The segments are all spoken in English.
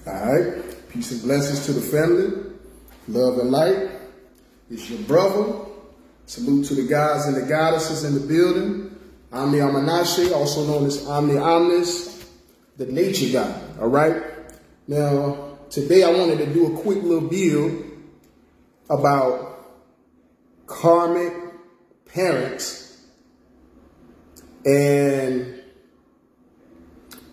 All right. Peace and blessings to the family. Love and light. It's your brother. Salute to the guys and the goddesses in the building. I'm the Amanashe, also known as Omni Omnis, the nature guy. All right. Now, today I wanted to do a quick little build about karmic parents and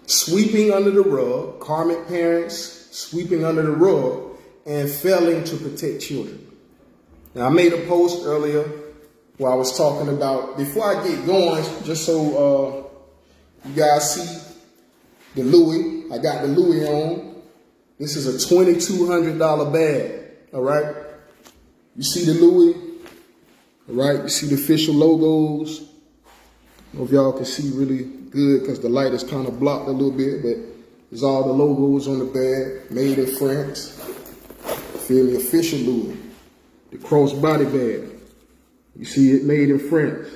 sweeping under the rug, karmic parents sweeping under the rug and failing to protect children. Now, I made a post earlier where I was talking about, before I get going, just so you guys see the Louis, I got the Louis on. This is a $2,200 bag, all right? You see the Louis, all right? You see the official logos. I don't know if y'all can see really good because the light is kind of blocked a little bit, but there's all the logos on the bag, made in France. Feel me? Official Louis. The crossbody bag. You see it, made in France.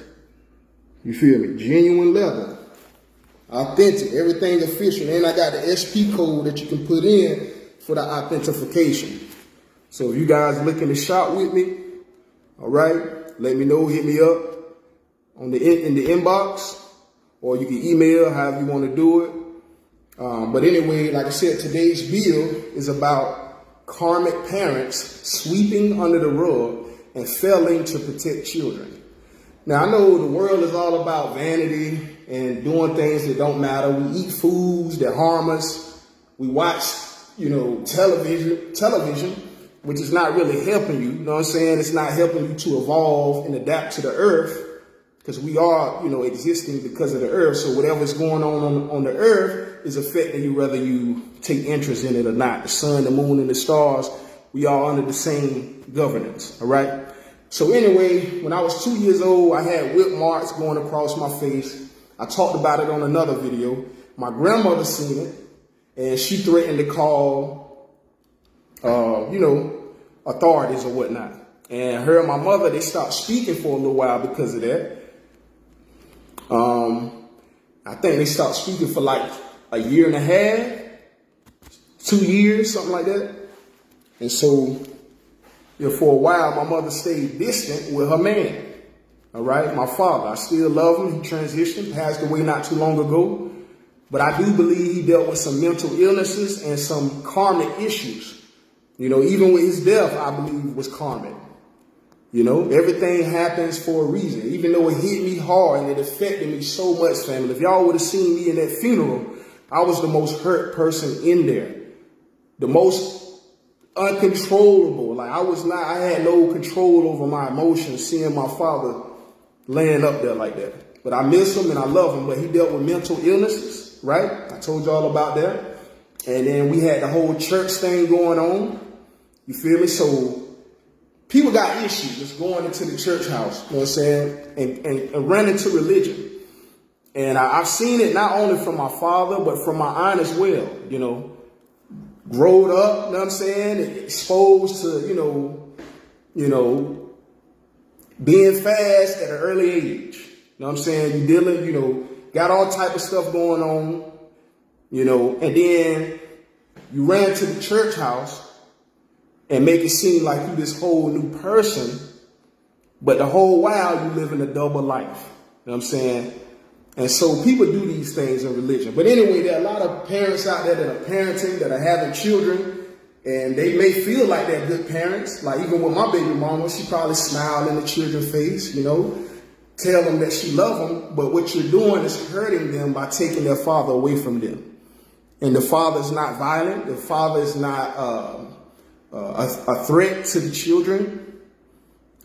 You feel me? Genuine leather. Authentic. Everything official. And I got the SP code that you can put in for the authentication. So if you guys looking to shop with me, all right, let me know. Hit me up on in the inbox, or you can email, however you want to do it. But anyway, like I said, today's build is about karmic parents sweeping under the rug and failing to protect children. Now, I know the world is all about vanity and doing things that don't matter. We eat foods that harm us. We watch, television, which is not really helping you. You know what I'm saying? It's not helping you to evolve and adapt to the earth, because we are, existing because of the earth. So whatever's going on the earth is affecting you whether you take interest in it or not. The sun, the moon, and the stars, we are under the same governance, all right? So anyway, when I was 2 years old, I had whip marks going across my face. I talked about it on another video. My grandmother seen it, and she threatened to call, authorities or whatnot. And her and my mother, they stopped speaking for a little while because of that. I think they stopped speaking for like a year and a half, 2 years, something like that. And so, for a while, my mother stayed distant with her man. All right, my father, I still love him. He transitioned, passed away not too long ago. But I do believe he dealt with some mental illnesses and some karmic issues. Even with his death, I believe it was karmic. Everything happens for a reason. Even though it hit me hard and it affected me so much, family. If y'all would have seen me in that funeral, I was the most hurt person in there. The most uncontrollable. Like I had no control over my emotions seeing my father laying up there like that. But I miss him and I love him, but he dealt with mental illnesses, right? I told y'all about that. And then we had the whole church thing going on. You feel me? So people got issues just going into the church house, you know what I'm saying, and running to religion. And I've seen it not only from my father, but from my aunt as well, growed up, you know what I'm saying, exposed to, being fast at an early age. You know what I'm saying? You dealing, got all type of stuff going on, and then you ran to the church house and make it seem like you this whole new person, but the whole while you living a double life. You know what I'm saying? And so people do these things in religion. But anyway, there are a lot of parents out there that are parenting, that are having children, and they may feel like they're good parents. Like even with my baby mama, she probably smiled in the children's face, tell them that she love them, but what you're doing is hurting them by taking their father away from them. And the father is not violent. The father is not a threat to the children.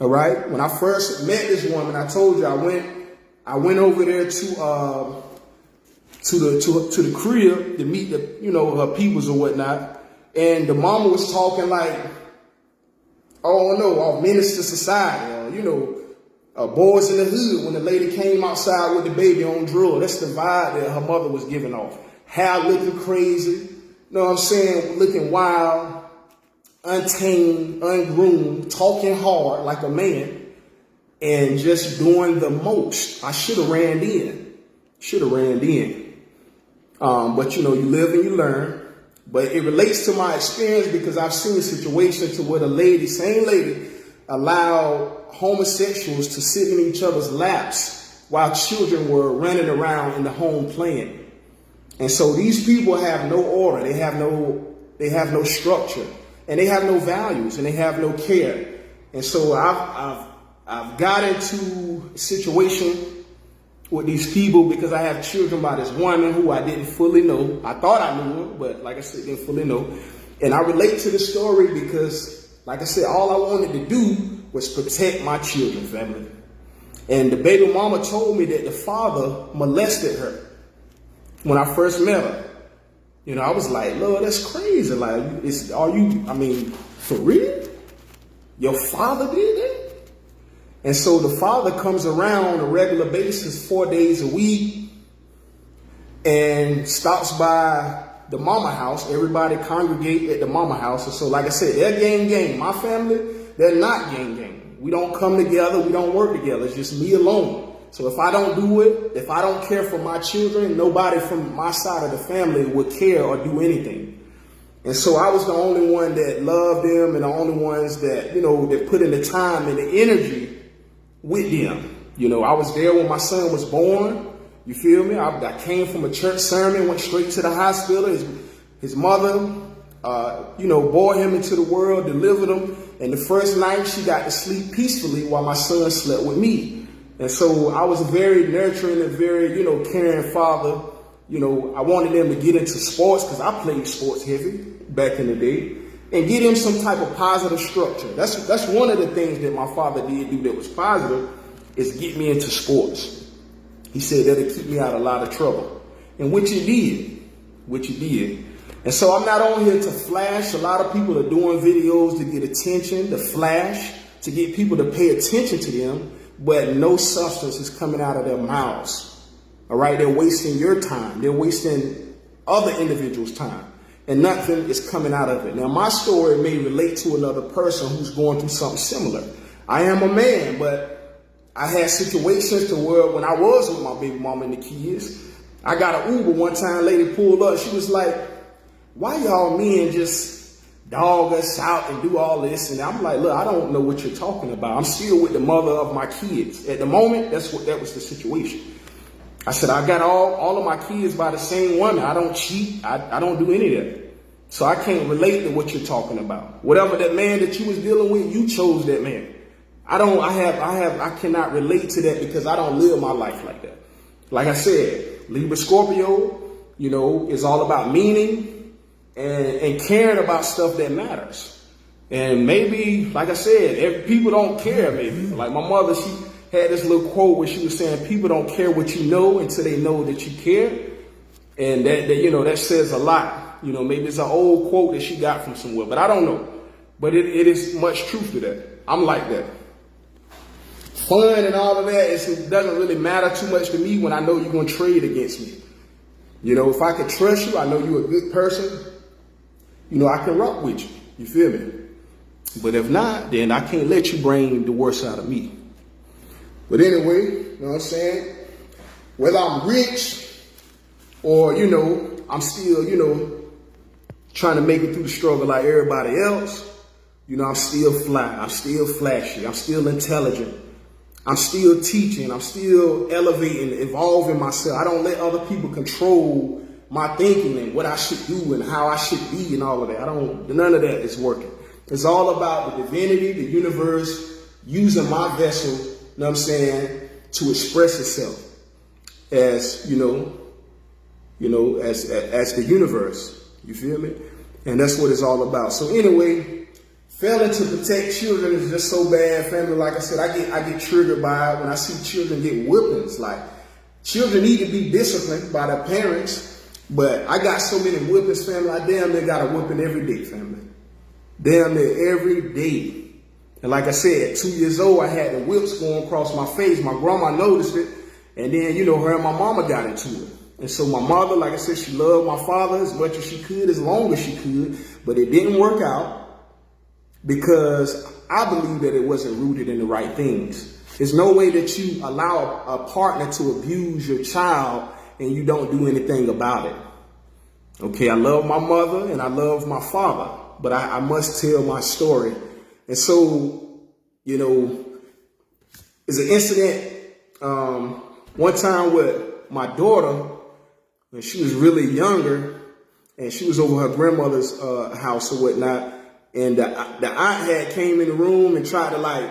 All right. When I first met this woman, I told you I went over there to the crib to meet her peoples or whatnot, and the mama was talking like, minister society, boys in the hood. When the lady came outside with the baby on drill, that's the vibe that her mother was giving off. Hair looking crazy, you know what I'm saying, looking wild, untamed, ungroomed, talking hard like a man, and just doing the most. I should have ran in. But you live and you learn. But it relates to my experience because I've seen situations to where the same lady, allowed homosexuals to sit in each other's laps while children were running around in the home playing. And so these people have no order, they have no structure, and they have no values, and they have no care. And so I've got into a situation with these people because I have children by this woman who I didn't fully know. I thought I knew her, but like I said, didn't fully know. And I relate to the story because, like I said, all I wanted to do was protect my children, family. And the baby mama told me that the father molested her when I first met her. You know, I was like, Lord, that's crazy. Like, for real? Your father did that? And so the father comes around on a regular basis, 4 days a week, and stops by the mama house. Everybody congregate at the mama house. And so, like I said, they're gang. My family, they're not gang. We don't come together. We don't work together. It's just me alone. So if I don't do it, if I don't care for my children, nobody from my side of the family would care or do anything. And so I was the only one that loved them and the only ones that, that put in the time and the energy with them. I was there when my son was born. You feel me? I came from a church sermon, went straight to the hospital. His mother, bore him into the world, delivered him. And the first night she got to sleep peacefully while my son slept with me. And so I was a very nurturing and very, caring father. I wanted them to get into sports because I played sports heavy back in the day, and get him some type of positive structure. That's one of the things that my father did do that was positive, is get me into sports. He said that'll keep me out of a lot of trouble, and which it did. And so I'm not on here to flash. A lot of people are doing videos to get attention, to flash, to get people to pay attention to them, but no substance is coming out of their mouths. All right, they're wasting your time. They're wasting other individuals' time. And nothing is coming out of it. Now, my story may relate to another person who's going through something similar. I am a man, but I had situations to where when I was with my baby mama and the kids, I got an Uber one time, lady pulled up. She was like, why y'all men just dog us out and do all this? And I'm like, look, I don't know what you're talking about. I'm still with the mother of my kids. At the moment, that was the situation. I said, I got all of my kids by the same woman. I don't cheat. I don't do any of that. So I can't relate to what you're talking about. Whatever that man that you was dealing with, you chose that man. I cannot relate to that because I don't live my life like that. Like I said, Libra Scorpio, is all about meaning and caring about stuff that matters. And maybe, like I said, people don't care, maybe. Like my mother, she had this little quote where she was saying, people don't care what you know until they know that you care. And that says a lot. Maybe it's an old quote that she got from somewhere, but I don't know. But it is much truth to that. I'm like that. Fun and all of that, it doesn't really matter too much to me when I know you're going to trade against me. If I can trust you, I know you're a good person, I can rock with you. You feel me? But if not, then I can't let you bring the worst out of me. But anyway, you know what I'm saying? Whether I'm rich or, I'm still, trying to make it through the struggle like everybody else, I'm still fly. I'm still flashy. I'm still intelligent. I'm still teaching. I'm still elevating, evolving myself. I don't let other people control my thinking and what I should do and how I should be and all of that. None of that is working. It's all about the divinity, the universe, using my vessel, to express itself as, as the universe. You feel me? And that's what it's all about. So anyway, failing to protect children is just so bad, family. Like I said, I get triggered by it when I see children get whippings. Like, children need to be disciplined by their parents, but I got so many whippings, family. I damn near got a whipping every day, family. Damn near every day. And like I said, at 2 years old, I had the whips going across my face. My grandma noticed it. And then, her and my mama got into it. And so my mother, like I said, she loved my father as much as she could, as long as she could. But it didn't work out because I believe that it wasn't rooted in the right things. There's no way that you allow a partner to abuse your child and you don't do anything about it. Okay, I love my mother and I love my father, but I must tell my story. And so, you know, there's an incident one time with my daughter when she was really younger, and she was over her grandmother's house or whatnot, and the aunt had came in the room and tried to like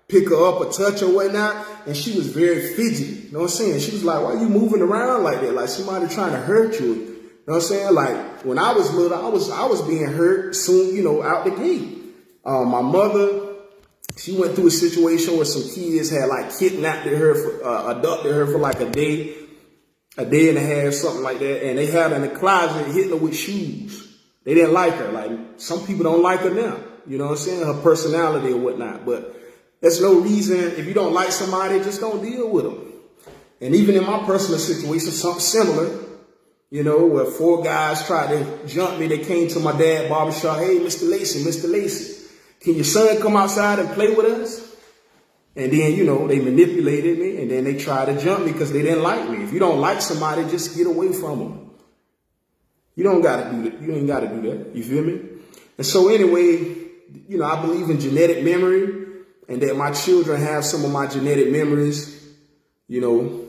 pick her up or touch her or whatnot, and she was very fidgety. You know what I'm saying? She was like, "Why are you moving around like that? Like somebody trying to hurt you?" You know what I'm saying? Like when I was little, I was being hurt soon, you know, out the gate. My mother, she went through a situation where some kids had like kidnapped her, abducted her for like a day and a half, something like that. And they had her in the closet hitting her with shoes. They didn't like her. Like some people don't like her now. You know what I'm saying? Her personality or whatnot. But there's no reason, if you don't like somebody, just don't deal with them. And even in my personal situation, something similar, you know, where 4 guys tried to jump me. They came to my dad's barbershop. "Hey, Mr. Lacy, can your son come outside and play with us?" And then, you know, they manipulated me, and then they tried to jump me because they didn't like me. If you don't like somebody, just get away from them. You don't got to do that. You ain't got to do that. You feel me? And so anyway, you know, I believe in genetic memory and that my children have some of my genetic memories, you know,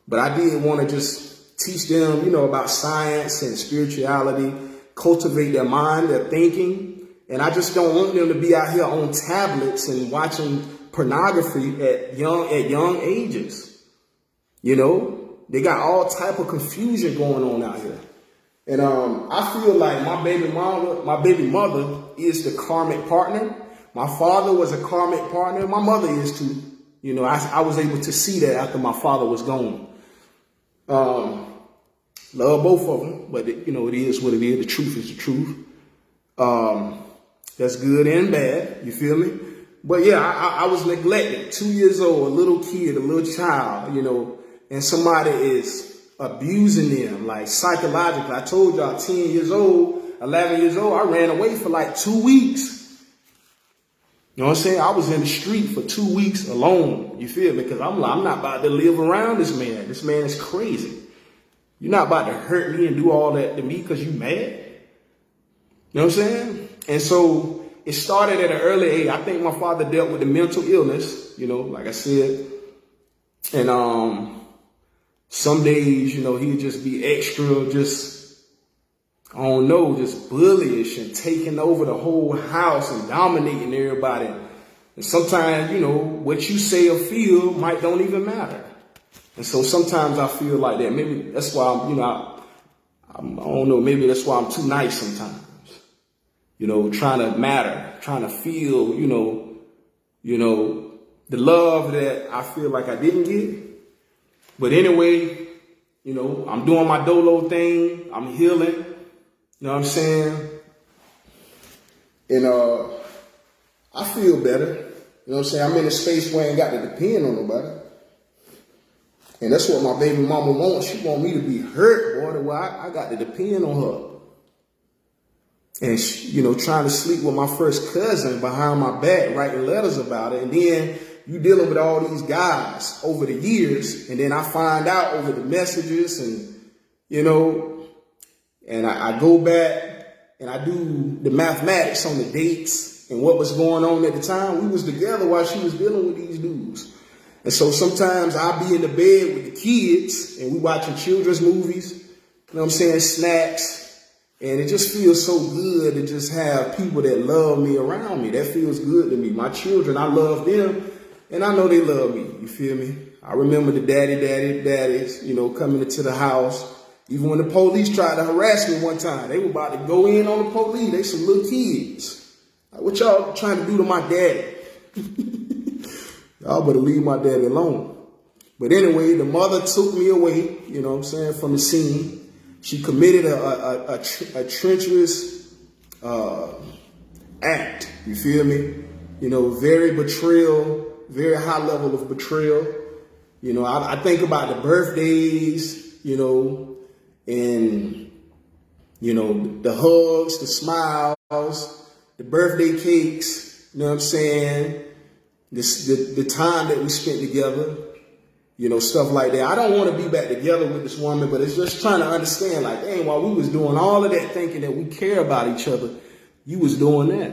but I did want to just teach them, you know, about science and spirituality, cultivate their mind, their thinking. And I just don't want them to be out here on tablets and watching pornography at young ages. You know, they got all type of confusion going on out here. And I feel like my baby mother is the karmic partner. My father was a karmic partner. My mother is too. You know, I was able to see that after my father was gone. Love both of them, but you know, it is what it is. The truth is the truth. That's good and bad. You feel me? But yeah, I was neglected. 2 years old, a little kid, a little child, you know, and somebody is abusing them, like psychologically. I told y'all 10 years old, 11 years old, I ran away for like 2 weeks. You know what I'm saying? I was in the street for 2 weeks alone. You feel me? Because I'm not about to live around this man. This man is crazy. You're not about to hurt me and do all that to me because you mad. You know what I'm saying? And so it started at an early age. I think my father dealt with the mental illness, you know, like I said. And some days, you know, he'd just be extra, just, I don't know, just bullyish and taking over the whole house and dominating everybody. And sometimes, you know, what you say or feel might don't even matter. And so sometimes I feel like that. Maybe that's why I'm, you know, I don't know, maybe that's why I'm too nice sometimes. You know, trying to matter, trying to feel, you know, the love that I feel like I didn't get. But anyway, you know, I'm doing my dolo thing. I'm healing. You know what I'm saying? And I feel better. You know what I'm saying? I'm in a space where I ain't got to depend on nobody. And that's what my baby mama wants. She want me to be hurt, boy. Well, I got to depend on her. And, she, you know, trying to sleep with my first cousin behind my back, writing letters about it. And then you dealing with all these guys over the years. And then I find out over the messages and, you know, and I go back and I do the mathematics on the dates and what was going on at the time. We was together while she was dealing with these dudes. And so sometimes I'll be in the bed with the kids and we watching children's movies, you know what I'm saying, snacks. And it just feels so good to just have people that love me around me. That feels good to me. My children, I love them and I know they love me. You feel me? I remember the daddies, you know, coming into the house. Even when the police tried to harass me one time, they were about to go in on the police. They some little kids. Like, what y'all trying to do to my daddy? Y'all better leave my daddy alone. But anyway, the mother took me away, you know what I'm saying, from the scene. She committed a treacherous act, you feel me? You know, very betrayal, very high level of betrayal. You know, I think about the birthdays, you know, and, you know, the hugs, the smiles, the birthday cakes, you know what I'm saying? The time that we spent together, stuff like that. I don't want to be back together with this woman, but it's just trying to understand, like, dang, while we was doing all of that thinking that we care about each other, you was doing that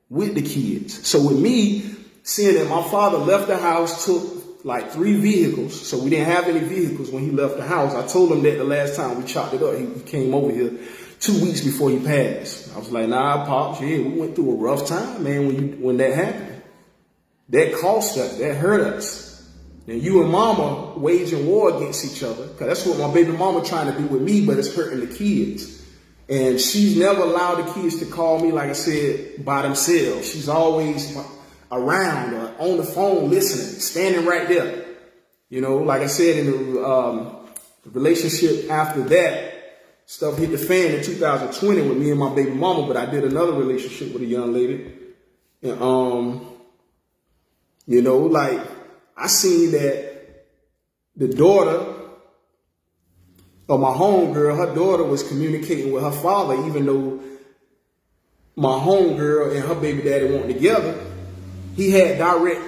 with the kids. So with me, seeing that my father left the house, took like 3 vehicles, so we didn't have any vehicles when he left the house. I told him that the last time we chopped it up, he came over here 2 weeks before he passed. I was like, nah, Pops, yeah, we went through a rough time, man, when that happened. That cost us, that hurt us. And you and mama waging war against each other, because that's what my baby mama trying to do with me, but it's hurting the kids. And she's never allowed the kids to call me, like I said, by themselves. She's always around or on the phone listening, standing right there. Like I said, in the relationship after that, stuff hit the fan in 2020 with me and my baby mama, but I did another relationship with a young lady. And, like, I seen that the daughter of my homegirl, her daughter was communicating with her father, even though my homegirl and her baby daddy weren't together. He had direct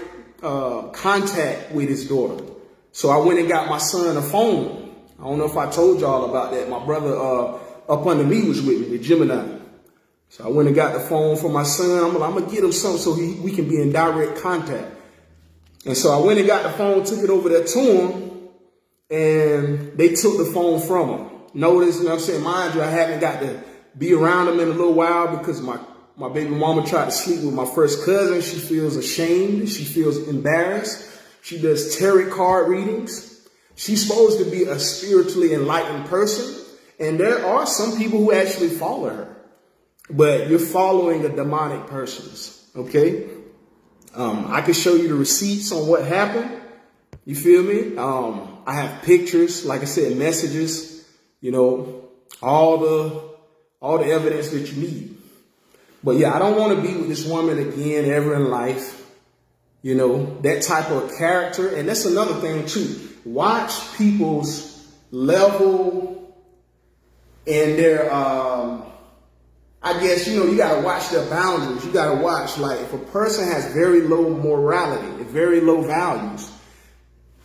contact with his daughter. So I went and got my son a phone. I don't know if I told y'all about that. My brother up under me was with me, the Gemini. So I went and got the phone for my son. I'm going to get him something so we can be in direct contact. And so I went and got the phone, took it over there to him, and they took the phone from him. Notice, mind you, I haven't got to be around him in a little while because my baby mama tried to sleep with my first cousin. She feels ashamed. She feels embarrassed. She does tarot card readings. She's supposed to be a spiritually enlightened person. And there are some people who actually follow her. But you're following a demonic person, okay? I can show you the receipts on what happened. You feel me? I have pictures, like I said, messages, all the evidence that you need. But yeah, I don't want to be with this woman again ever in life. That type of character. And that's another thing too. Watch people's level and their, I guess, you got to watch their boundaries. You got to watch, like, if a person has very low morality, very low values,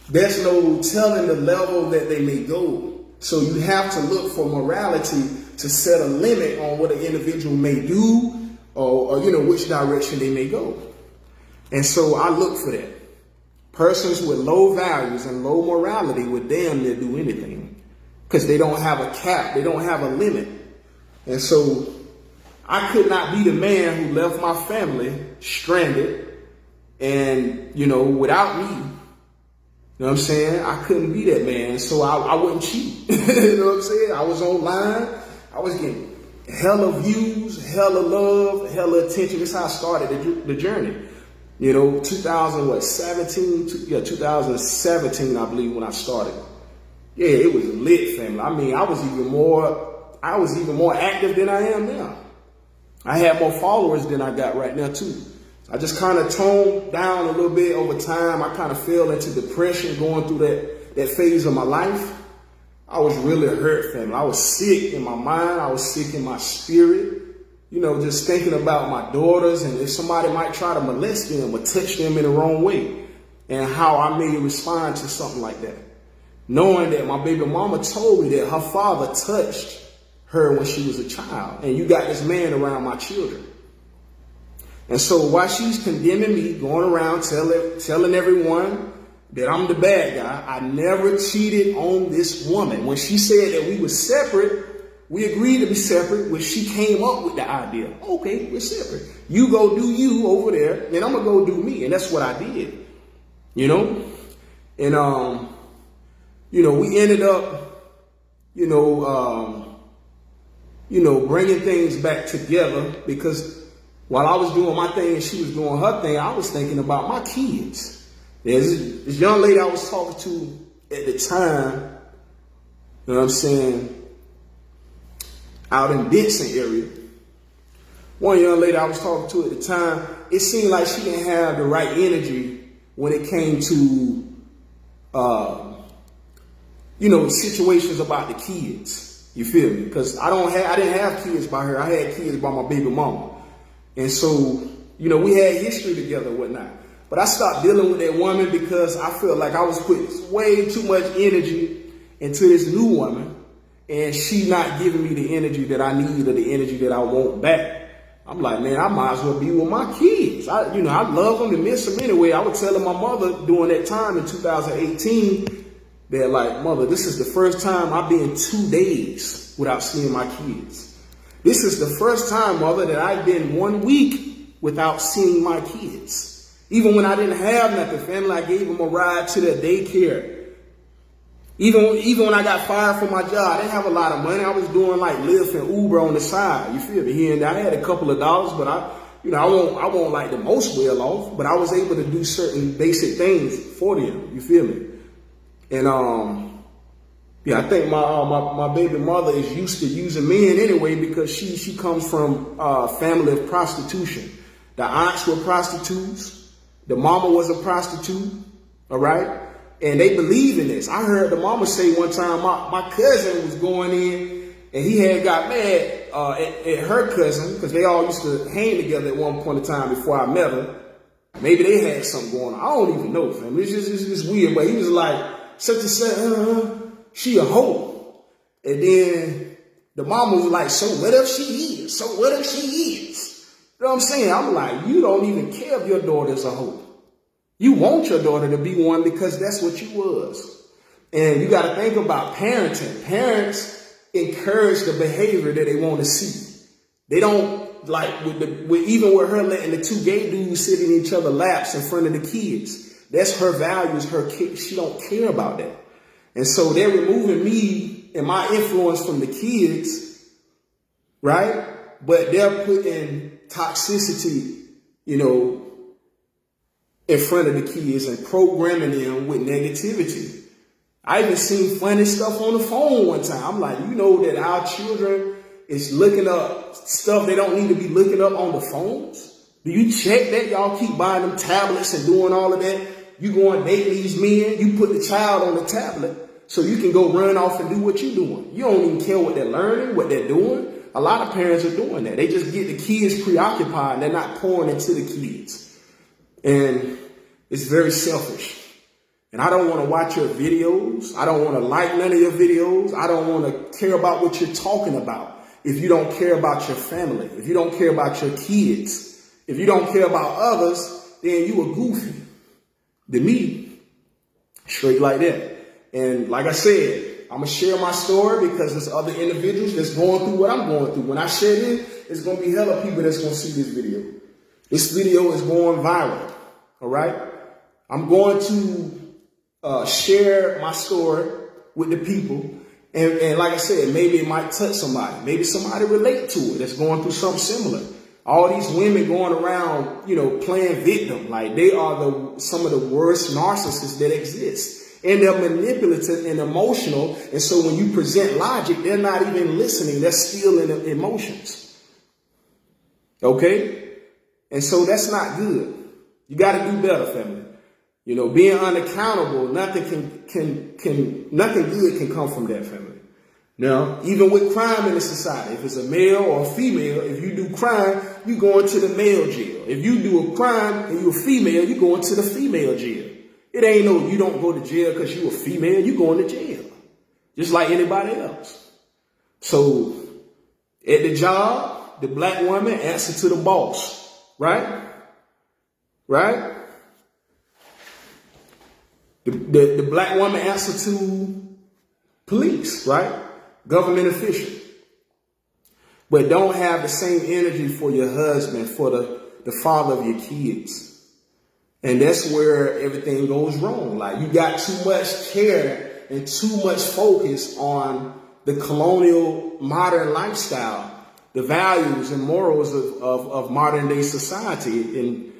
there's no telling the level that they may go. So you have to look for morality to set a limit on what an individual may do or which direction they may go. And so I look for that. Persons with low values and low morality would damn near do anything because they don't have a cap. They don't have a limit. And so I could not be the man who left my family stranded and, without me. You know what I'm saying? I couldn't be that man. So I wouldn't cheat. You know what I'm saying? I was online. I was getting hella views, hella love, hella attention. That's how I started the journey. 2017, I believe, when I started. Yeah, it was lit, family. I mean, I was even more active than I am now. I had more followers than I got right now too. I just kind of toned down a little bit over time. I kind of fell into depression going through that phase of my life. I was really hurt, family. I was sick in my mind. I was sick in my spirit. Just thinking about my daughters and if somebody might try to molest them or touch them in the wrong way and how I may respond to something like that. Knowing that my baby mama told me that her father touched her when she was a child. And you got this man around my children. And so while she's condemning me, going around telling everyone that I'm the bad guy, I never cheated on this woman. When she said that we were separate, we agreed to be separate when she came up with the idea. Okay, we're separate. You go do you over there, and I'm going to go do me. And that's what I did, And, we ended up, bringing things back together because while I was doing my thing and she was doing her thing, I was thinking about my kids. There's this young lady I was talking to at the time, you know what I'm saying, out in Benson area. One young lady I was talking to at the time, it seemed like she didn't have the right energy when it came to, situations about the kids. You feel me? Because I didn't have kids by her. I had kids by my baby mama. And so, we had history together and whatnot. But I stopped dealing with that woman because I felt like I was putting way too much energy into this new woman, and she not giving me the energy that I need or the energy that I want back. I'm like, man, I might as well be with my kids. I love them and miss them anyway. I was telling my mother during that time in 2018 that, like, mother, this is the first time I've been 2 days without seeing my kids. This is the first time, mother, that I've been 1 week without seeing my kids. Even when I didn't have nothing, family, I gave them a ride to their daycare. Even when I got fired from my job, I didn't have a lot of money. I was doing like Lyft and Uber on the side. You feel me? Here and there. I had a couple of dollars, but I won't like the most well off, but I was able to do certain basic things for them. You feel me? And I think my baby mother is used to using men anyway because she comes from a family of prostitution. The aunts were prostitutes. The mama was a prostitute. All right. And they believe in this. I heard the mama say one time, my cousin was going in and he had got mad at her cousin because they all used to hang together at one point in time before I met her. Maybe they had something going on. I don't even know, fam. It's just weird. But he was like, such and such, she a hoe. And then the mama was like, so what if she is? So what if she is? You know what I'm saying? I'm like, you don't even care if your daughter's a hoe. You want your daughter to be one because that's what you was. And you got to think about parenting. Parents encourage the behavior that they want to see. They don't like even with her letting the two gay dudes sit in each other's laps in front of the kids. That's her values, her kids. She don't care about that. And so they're removing me and my influence from the kids, right? But they're putting toxicity, in front of the kids and programming them with negativity. I even seen funny stuff on the phone one time. I'm like, that our children is looking up stuff they don't need to be looking up on the phones? Do you check that? Y'all keep buying them tablets and doing all of that. You go and date these men, you put the child on the tablet so you can go run off and do what you're doing. You don't even care what they're learning, what they're doing. A lot of parents are doing that. They just get the kids preoccupied and they're not pouring into the kids. And it's very selfish. And I don't want to watch your videos. I don't want to like none of your videos. I don't want to care about what you're talking about. If you don't care about your family, if you don't care about your kids, if you don't care about others, then you a goofy. To me, straight like that. And like I said, I'm going to share my story because there's other individuals that's going through what I'm going through. When I share this, there's going to be hella people that's going to see this video. This video is going viral. All right. I'm going to share my story with the people. And like I said, maybe it might touch somebody. Maybe somebody relate to it that's going through something similar. All these women going around, playing victim. Like they are some of the worst narcissists that exist. And they're manipulative and emotional. And so when you present logic, they're not even listening. They're stealing emotions. Okay? And so that's not good. You got to do better, family. Being unaccountable, nothing good can come from that, family. Now, even with crime in the society, if it's a male or a female, if you do crime, you go into the male jail. If you do a crime and you're a female, you go into the female jail. It ain't you don't go to jail because you're a female, you going to jail. Just like anybody else. So, at the job, the black woman answers to the boss, right? Right? The black woman answers to police, right? Government official. But don't have the same energy for your husband, for the father of your kids. And that's where everything goes wrong. Like you got too much care and too much focus on the colonial modern lifestyle, the values and morals of modern day society. And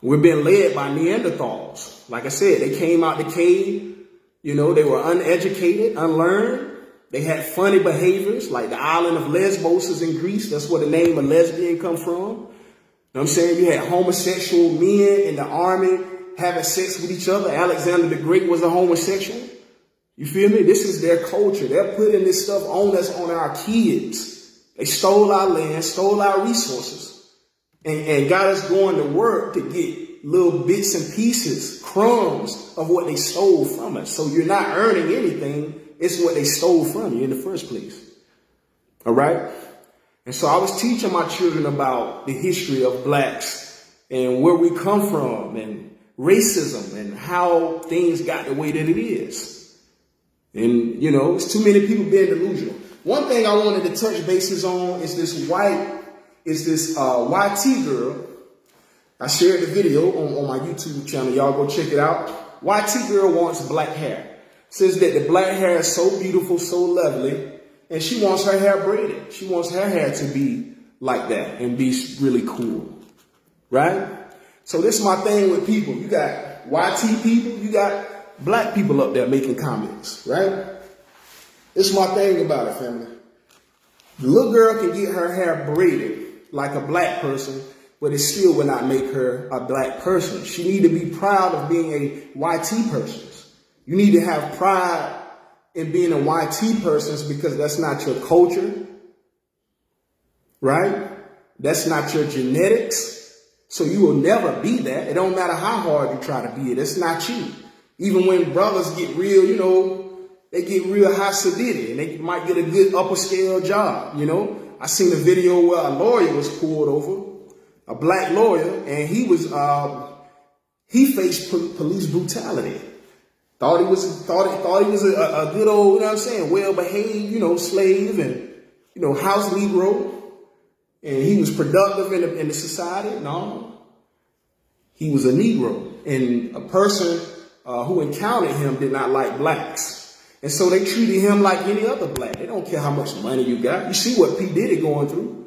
we're being led by Neanderthals. Like I said, they came out the cave, they were uneducated, unlearned. They had funny behaviors, like the island of Lesbos is in Greece. That's where the name of lesbian comes from. You know what I'm saying? You had homosexual men in the army having sex with each other. Alexander the Great was a homosexual. You feel me? This is their culture. They're putting this stuff on us, on our kids. They stole our land, stole our resources, and got us going to work to get little bits and pieces, crumbs of what they stole from us. So you're not earning anything. It's what they stole from you in the first place. All right? And so I was teaching my children about the history of blacks and where we come from and racism and how things got the way that it is. And, you know, it's too many people being delusional. One thing I wanted to touch bases on is this YT girl. I shared the video on my YouTube channel. Y'all go check it out. YT girl wants black hair. Says that the black hair is so beautiful, so lovely, and she wants her hair braided. She wants her hair to be like that and be really cool, right? So this is my thing with people. You got YT people, you got black people up there making comments, right? This is my thing about it, family. The little girl can get her hair braided like a black person, but it still will not make her a black person. She need to be proud of being a YT person. You need to have pride in being a YT person because that's not your culture, right? That's not your genetics. So you will never be that. It don't matter how hard you try to be it. It's not you. Even when brothers get real, you know, they get real high sedity and they might get a good upper scale job, you know. I seen a video where a lawyer was pulled over, a black lawyer, and he faced police brutality. Thought he was a good old, you know what I'm saying, well-behaved, you know, slave and, you know, house Negro. And he was productive in the society. No, he was a Negro. And a person who encountered him did not like blacks. And so they treated him like any other black. They don't care how much money you got. You see what P. Diddy going through.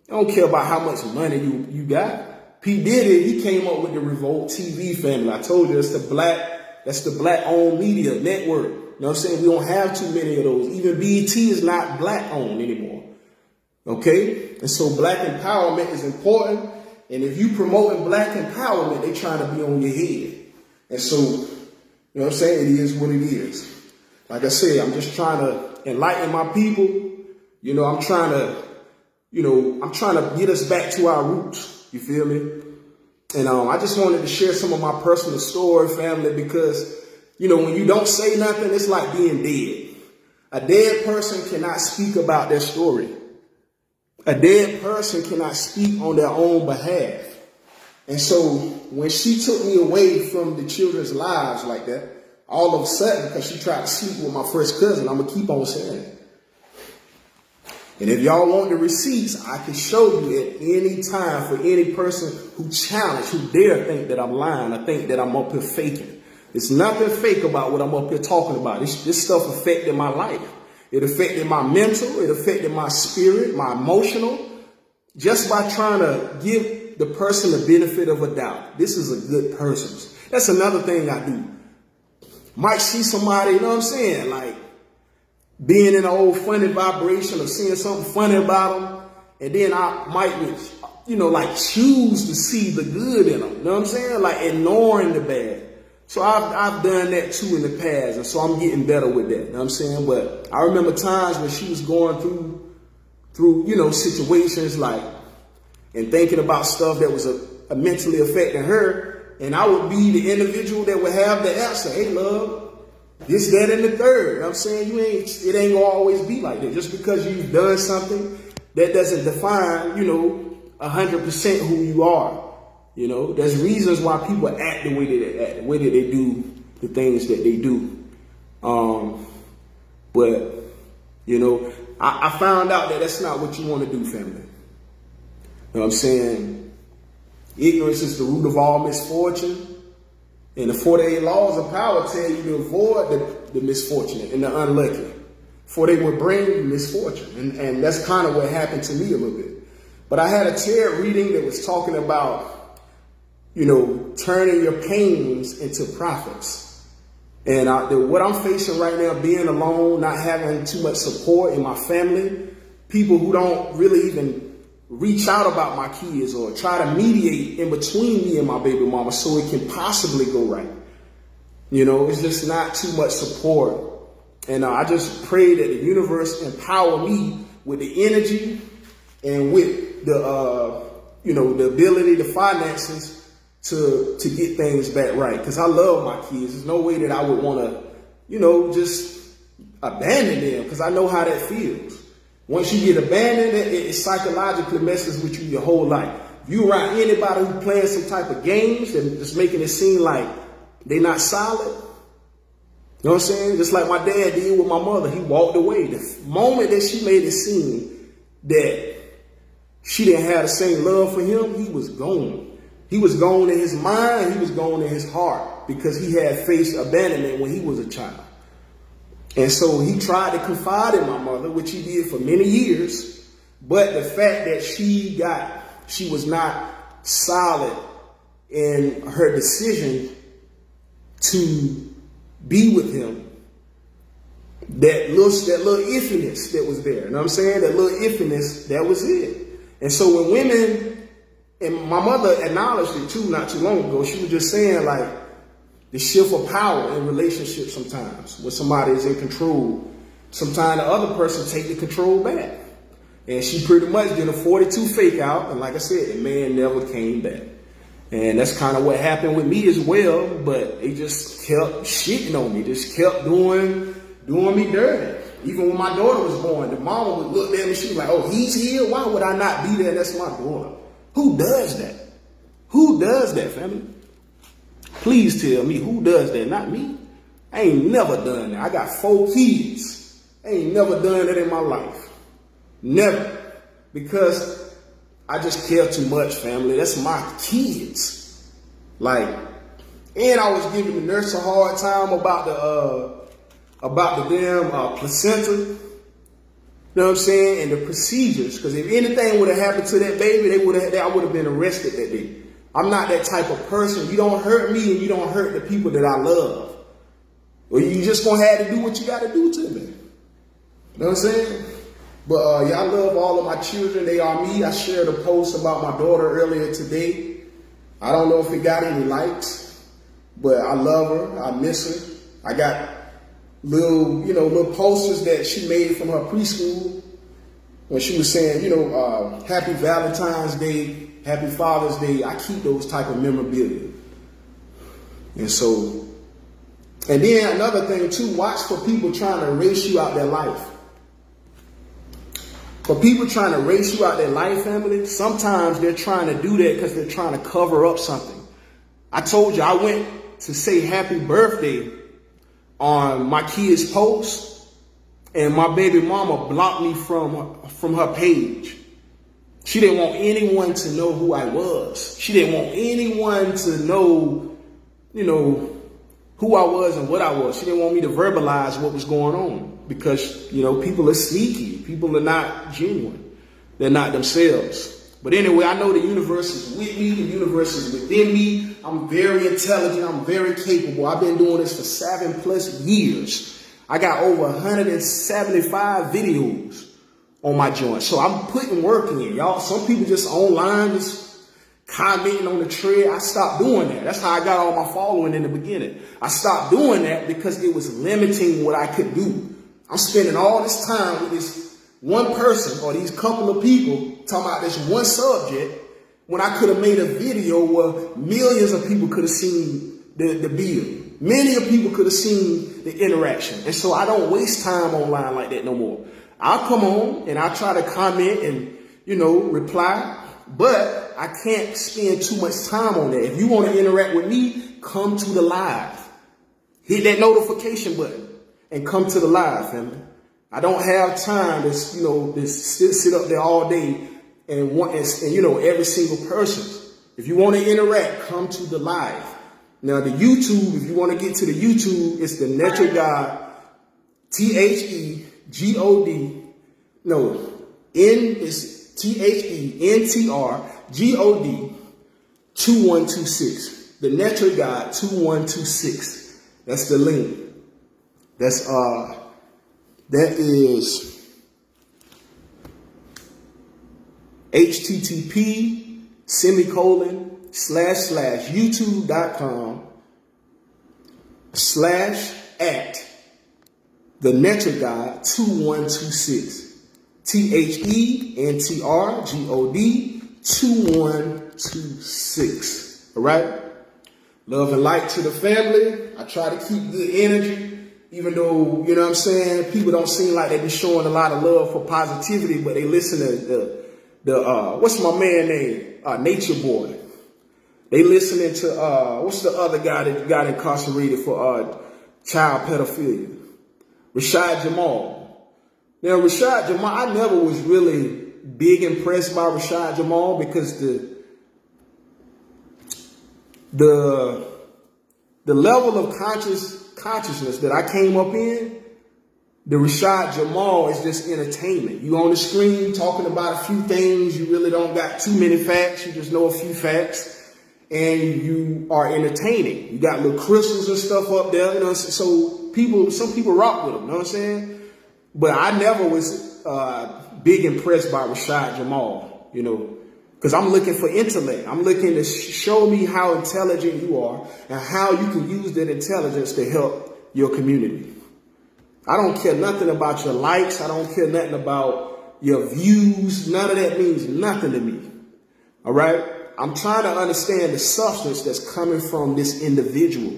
They don't care about how much money you got. P. Diddy, he came up with the Revolt TV family. I told you, that's the black-owned media network. You know what I'm saying? We don't have too many of those. Even BET is not black-owned anymore. Okay? And so black empowerment is important. And if you promoting black empowerment, they trying to be on your head. And so, you know what I'm saying? It is what it is. Like I said, I'm just trying to enlighten my people. You know, I'm trying to get us back to our roots. You feel me? And I just wanted to share some of my personal story, family, because, you know, when you don't say nothing, it's like being dead. A dead person cannot speak about their story. A dead person cannot speak on their own behalf. And so when she took me away from the children's lives like that, all of a sudden, because she tried to sleep with my first cousin, I'm going to keep on saying it. And if y'all want the receipts, I can show you at any time for any person who challenge, who dare think that I'm lying or think that I'm up here faking. There's nothing fake about what I'm up here talking about. This stuff affected my life. It affected my mental. It affected my spirit, my emotional. Just by trying to give the person the benefit of a doubt. This is a good person. That's another thing I do. Might see somebody, you know what I'm saying, like, being in an old funny vibration or seeing something funny about them, and then I might, you know, like choose to see the good in them. You know what I'm saying? Like ignoring the bad. So I've done that too in the past, and so I'm getting better with that. You know what I'm saying? But I remember times when she was going through you know, situations like, and thinking about stuff that was mentally affecting her, and I would be the individual that would have the answer. Hey, love. This, that, and the third. You know what I'm saying? It ain't gonna always be like that. Just because you've done something, that doesn't define, you know, 100% who you are. You know, there's reasons why people act the way that they act, the way that they do the things that they do. But, you know, I found out that that's not what you want to do, family. You know what I'm saying? Ignorance is the root of all misfortune. And the 48 laws of power tell you to avoid the misfortunate and the unlucky, for they will bring you misfortune. And that's kind of what happened to me a little bit. But I had a TED reading that was talking about, you know, turning your pains into profits. And what I'm facing right now, being alone, not having too much support in my family, people who don't really even reach out about my kids or try to mediate in between me and my baby mama so it can possibly go right. You know, it's just not too much support. And I just pray that the universe empower me with the energy and with the, you know, the ability, the finances to get things back right. Because I love my kids. There's no way that I would want to, just abandon them, because I know how that feels. Once you get abandoned, it psychologically messes with you your whole life. If you around anybody who playing some type of games and just making it seem like they not solid, you know what I'm saying? Just like my dad did with my mother. He walked away. The moment that she made it seem that she didn't have the same love for him, he was gone. He was gone in his mind. He was gone in his heart, because he had faced abandonment when he was a child. And so he tried to confide in my mother, which he did for many years. But the fact that she was not solid in her decision to be with him, that little iffiness that was there, you know what I'm saying? That little iffiness, that was it. And so when women, and my mother acknowledged it too not too long ago, she was just saying, like, the shift of power in relationships sometimes, when somebody is in control, sometimes the other person take the control back. And she pretty much did a 42 fake out, and like I said, the man never came back. And that's kind of what happened with me as well, but they just kept shitting on me, just kept doing me dirty. Even when my daughter was born, the mama would look at me, she was like, oh, he's here? Why would I not be there? That's my daughter. Who does that? Who does that, family? Please tell me, who does that? Not me. I ain't never done that. I got 4 kids. I ain't never done that in my life. Never. Because I just care too much, family. That's my kids. Like, and I was giving the nurse a hard time about the damn placenta. You know what I'm saying? And the procedures. Because if anything would have happened to that baby, I would have been arrested that day. I'm not that type of person. You don't hurt me and you don't hurt the people that I love. Or you just gonna have to do what you gotta do to me. You know what I'm saying? But yeah, I love all of my children. They are me. I shared a post about my daughter earlier today. I don't know if it got any likes, but I love her. I miss her. I got little posters that she made from her preschool when she was saying, Happy Valentine's Day, Happy Father's Day. I keep those type of memorabilia. And so, and then another thing too, watch for people trying to erase you out their life. For people trying to erase you out their life, family, sometimes they're trying to do that because they're trying to cover up something. I told you I went to say happy birthday on my kid's post, and my baby mama blocked me from her page. She didn't want anyone to know who I was. She didn't want anyone to know, who I was and what I was. She didn't want me to verbalize what was going on because, people are sneaky. People are not genuine. They're not themselves. But anyway, I know the universe is with me. The universe is within me. I'm very intelligent. I'm very capable. I've been doing this for 7+ years. I got over 175 videos on my joint. So I'm putting work in, y'all. Some people just online, just commenting on the thread. I stopped doing that. That's how I got all my following in the beginning. I stopped doing that because it was limiting what I could do. I'm spending all this time with this one person or these couple of people talking about this one subject when I could have made a video where millions of people could have seen the build. Many of people could have seen the interaction. And so I don't waste time online like that no more. I'll come on and I'll try to comment and, reply, but I can't spend too much time on that. If you want to interact with me, come to the live. Hit that notification button and come to the live, family. I don't have time to, sit up there all day and every single person. If you want to interact, come to the live. Now, the YouTube, if you want to get to the YouTube, it's the Natural God, THEGOD. No, N is THENTRGOD 2126. The Natural God 2126. That's the link. That is http://youtube.com/@ the Natural God 2126. THENTRGOD 2126. All right? Love and light to the family. I try to keep good energy, even though, you know what I'm saying, people don't seem like they be showing a lot of love for positivity, but they listen to what's my man name? Nature Boy. They listening to, what's the other guy that got incarcerated for child pedophilia? Rashad Jamal. Now, Rashad Jamal, I never was really big impressed by Rashad Jamal because the level of consciousness that I came up in, the Rashad Jamal is just entertainment. You on the screen talking about a few things, you really don't got too many facts, you just know a few facts. And you are entertaining. You got little crystals and stuff up there, you know. So some people rock with them, you know what I'm saying? But I never was big impressed by Rashad Jamal, you know, because I'm looking for intellect. I'm looking to show me how intelligent you are and how you can use that intelligence to help your community. I don't care nothing about your likes. I don't care nothing about your views. None of that means nothing to me. All right? I'm trying to understand the substance that's coming from this individual.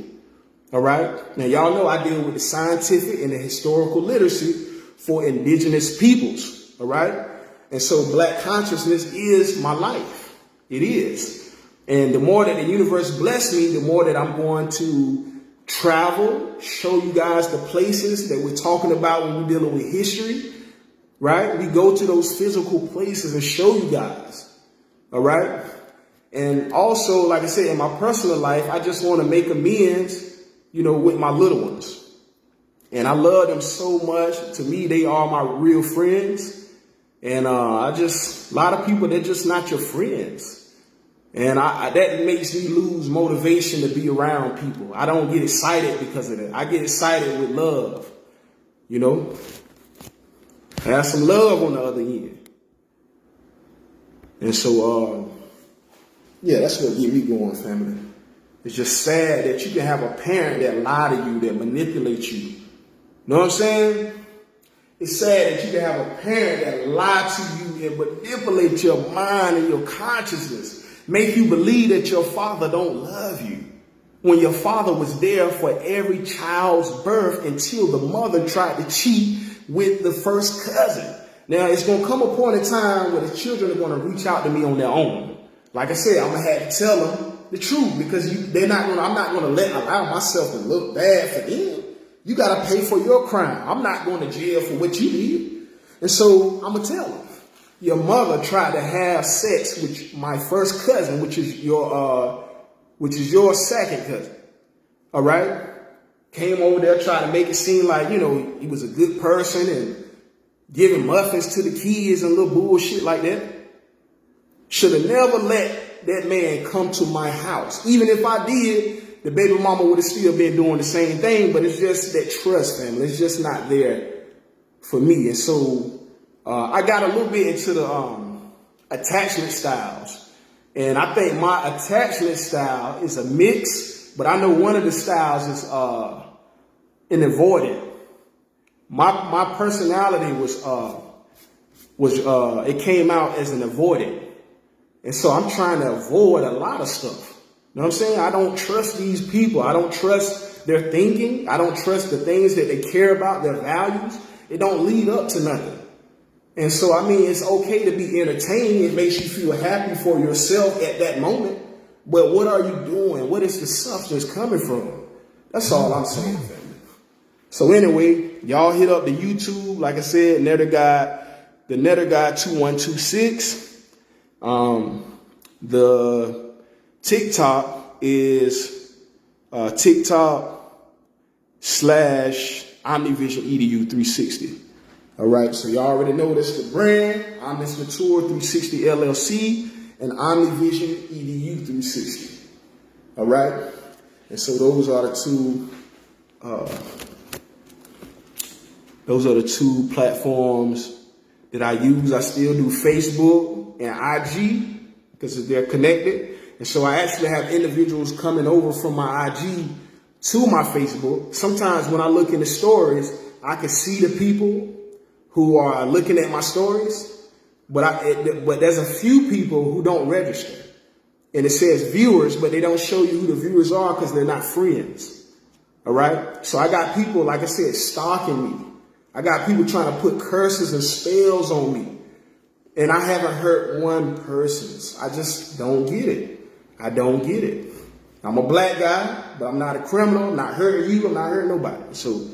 All right. Now, y'all know I deal with the scientific and the historical literacy for indigenous peoples. All right. And so black consciousness is my life. It is. And the more that the universe bless me, the more that I'm going to travel, show you guys the places that we're talking about when we're dealing with history. Right. We go to those physical places and show you guys. All right. And also, like I said, in my personal life, I just want to make amends, you know, with my little ones. And I love them so much. To me, they are my real friends. And a lot of people, they're just not your friends. And that makes me lose motivation to be around people. I don't get excited because of that. I get excited with love, you know. Have some love on the other end. And so, yeah, that's what get me going, family. It's just sad that you can have a parent that lie to you, that manipulate you. Know what I'm saying? It's sad that you can have a parent that lie to you and manipulate your mind and your consciousness, make you believe that your father don't love you, when your father was there for every child's birth until the mother tried to cheat with the first cousin. Now, it's going to come a point in time where the children are going to reach out to me on their own. Like I said, I'm going to have to tell them the truth because I'm not going to allow myself to look bad for them. You got to pay for your crime. I'm not going to jail for what you did. And so I'm going to tell them, your mother tried to have sex with my first cousin, which is your second cousin. All right. Came over there, tried to make it seem like, you know, he was a good person and giving muffins to the kids and little bullshit like that. Should have never let that man come to my house. Even if I did, the baby mama would have still been doing the same thing, but it's just that trust, family. It's just not there for me. And so I got a little bit into the attachment styles. And I think my attachment style is a mix, but I know one of the styles is an avoidant. My personality it came out as an avoidant. And so I'm trying to avoid a lot of stuff. You know what I'm saying? I don't trust these people. I don't trust their thinking. I don't trust the things that they care about, their values. It don't lead up to nothing. And so, I mean, it's okay to be entertained. It makes you feel happy for yourself at that moment. But what are you doing? What is the substance coming from? That's all I'm saying, family. So anyway, y'all hit up the YouTube. Like I said, the Netter Guy 2126. The TikTok is TikTok/OmniVision EDU 360. All right, so y'all already know this the brand, Omnis Mature 360 LLC and OmniVision EDU 360. All right, and so those are the two platforms that I use. I still do Facebook and IG because they're connected. And so I actually have individuals coming over from my IG to my Facebook. Sometimes when I look in the stories, I can see the people who are looking at my stories, but there's a few people who don't register. And it says viewers, but they don't show you who the viewers are because they're not friends. All right. So I got people, like I said, stalking me. I got people trying to put curses and spells on me. And I haven't hurt one person. I just don't get it. I don't get it. I'm a black guy, but I'm not a criminal. I'm not hurting you. I'm not hurting nobody. So,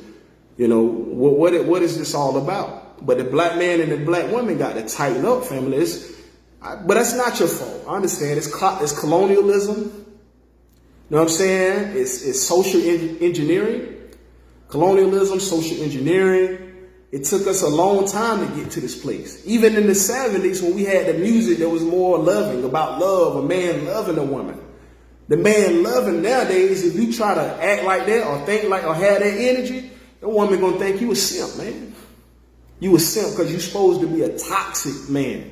you know, what is this all about? But the black man and the black woman got to tighten up, family. But that's not your fault. I understand. It's colonialism. You know what I'm saying? It's social engineering. Colonialism, social engineering. It took us a long time to get to this place. Even in the 70s, when we had the music that was more loving, about love, a man loving a woman. The man loving nowadays, if you try to act like that or think like or have that energy, the woman gonna think you a simp, man. You a simp because you're supposed to be a toxic man.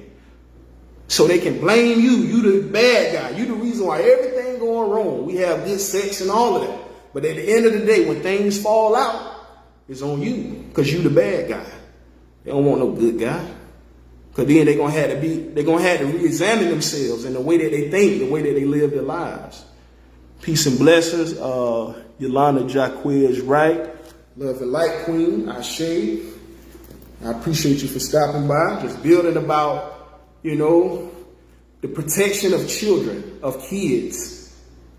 So they can blame you. You the bad guy. You the reason why everything going wrong. We have good sex and all of that. But at the end of the day, when things fall out, it's on you because you the bad guy. They don't want no good guy. Because then they're gonna have to re-examine themselves and the way that they think, the way that they live their lives. Peace and blessings. Yolanda Jaquez Wright. Love and light queen. Ashe. I appreciate you for stopping by. Just building about, you know, the protection of children, of kids.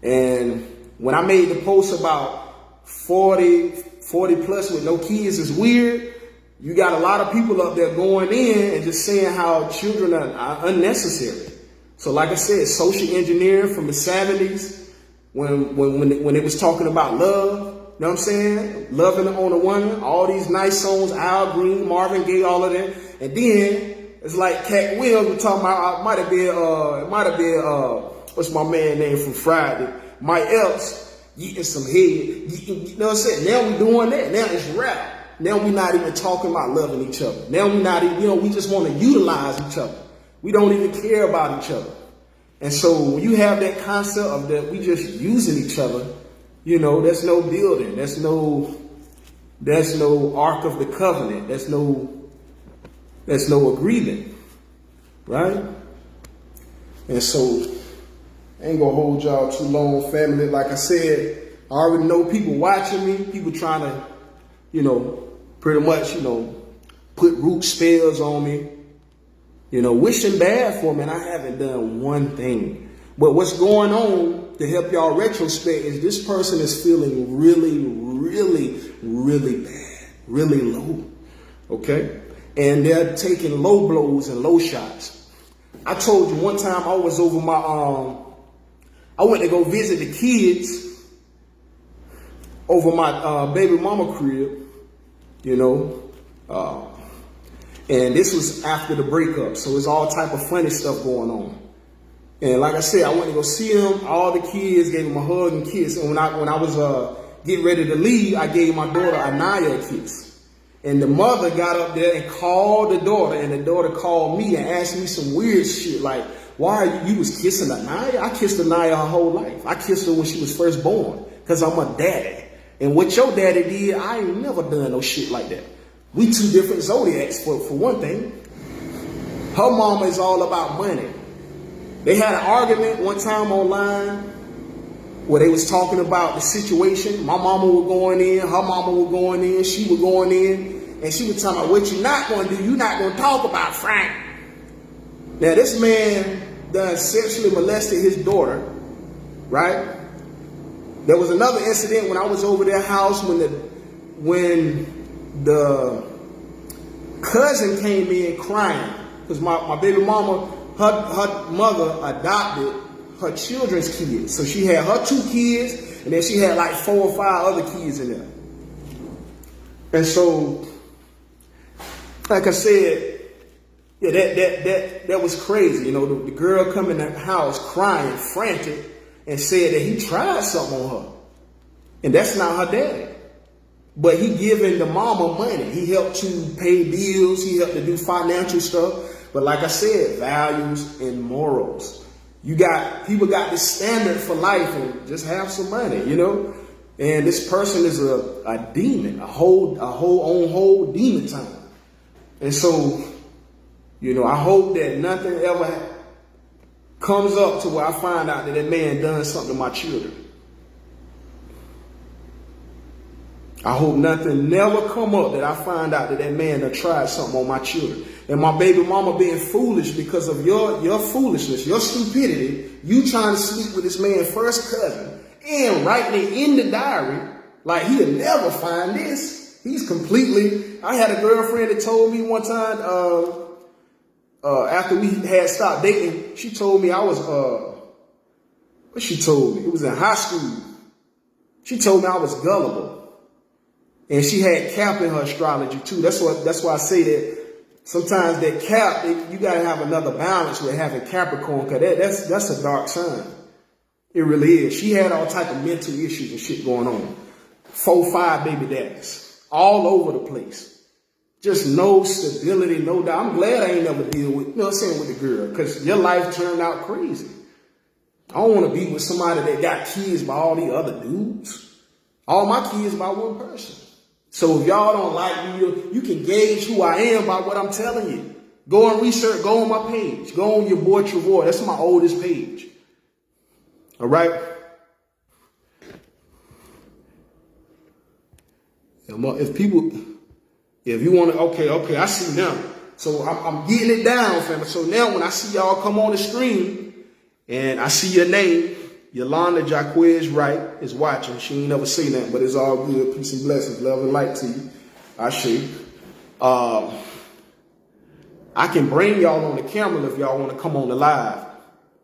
And when I made the post about 40 plus with no kids is weird, you got a lot of people up there going in and just saying how children are unnecessary. So like I said, social engineering from the 70s, when it was talking about love, you know what I'm saying? Loving on a woman, all these nice songs, Al Green, Marvin Gaye, all of that. And then it's like Cat Williams was talking about, it might have been, what's my man name from Friday? Mike Epps, eating some head. You know what I'm saying? Now we doing that. Now it's rap. Now we're not even talking about loving each other. Now we're not even, we just want to utilize each other. We don't even care about each other. And so when you have that concept of that we just using each other, that's no building. That's no Ark of the Covenant. That's no agreement. Right? And so I ain't gonna hold y'all too long, family. Like I said, I already know people watching me, people trying to, pretty much, put root spells on me, wishing bad for me, and I haven't done one thing. But what's going on to help y'all retrospect is this person is feeling really, really, really bad, really low, okay? And they're taking low blows and low shots. I told you one time I was over I went to go visit the kids over my baby mama crib, and this was after the breakup, so it's all type of funny stuff going on. And like I said, I went to go see them. All the kids gave them a hug and kiss. And when I was getting ready to leave, I gave my daughter Anaya a kiss. And the mother got up there and called the daughter, and the daughter called me and asked me some weird shit like, "Why are you was kissing Anaya?" I kissed Anaya her whole life. I kissed her when she was first born because I'm a daddy. And what your daddy did, I ain't never done no shit like that. We two different zodiacs for one thing. Her mama is all about money. They had an argument one time online where they was talking about the situation. My mama was going in, her mama was going in, she was going in, and she was talking about what you're not going to do. You're not going to talk about Frank. Now this man done sexually molested his daughter, right? There was another incident when I was over their house when the cousin came in crying because my baby mama, her mother adopted her children's kids. So she had her 2 kids and then she had like 4 or 5 other kids in there. And so, like I said, yeah, that was crazy. The girl come in the house crying, frantic, and said that he tried something on her. And that's not her daddy. But he giving the mama money. He helped to pay bills. He helped to do financial stuff. But like I said, values and morals. People got this standard for life and just have some money, And this person is a demon, a whole demon time. And so, I hope that nothing ever comes up to where I find out that that man done something to my children. I hope nothing never come up that I find out that that man done tried something on my children. And my baby mama being foolish because of your foolishness, your stupidity, you trying to sleep with this man's first cousin and writing it in the diary like he'll never find this. He's completely, I had a girlfriend that told me one time, after we had stopped dating, she told me I was, what she told me? It was in high school. She told me I was gullible. And she had Cap in her astrology too. That's why I say that sometimes that Cap, you gotta have another balance with having Capricorn, because that's a dark sign. It really is. She had all type of mental issues and shit going on. 4, 5 baby daddies. All over the place. Just no stability, no doubt. I'm glad I ain't never deal with, you know what I'm saying, with the girl, because your life turned out crazy. I don't want to be with somebody that got kids by all the other dudes. All my kids by one person. So if y'all don't like me, you can gauge who I am by what I'm telling you. Go and research, go on my page. Go on your boy Trevor. That's my oldest page. All right? If you want to, okay, I see now. So I'm getting it down, family. So now when I see y'all come on the screen and I see your name, Yolanda Jaquez Wright is watching. She ain't never seen that, but it's all good. Peace and blessings, love and light to you. I see. I can bring y'all on the camera if y'all want to come on the live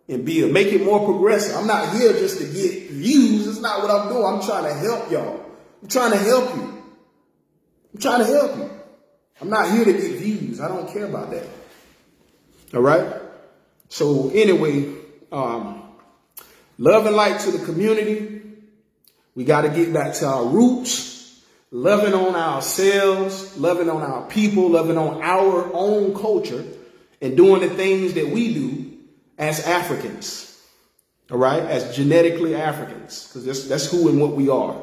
and make it more progressive. I'm not here just to get views. It's not what I'm doing. I'm trying to help y'all. I'm trying to help you. I'm trying to help you. I'm not here to get views. I don't care about that. All right? So anyway, love and light to the community. We got to get back to our roots, loving on ourselves, loving on our people, loving on our own culture, and doing the things that we do as Africans, all right, as genetically Africans, because that's who and what we are.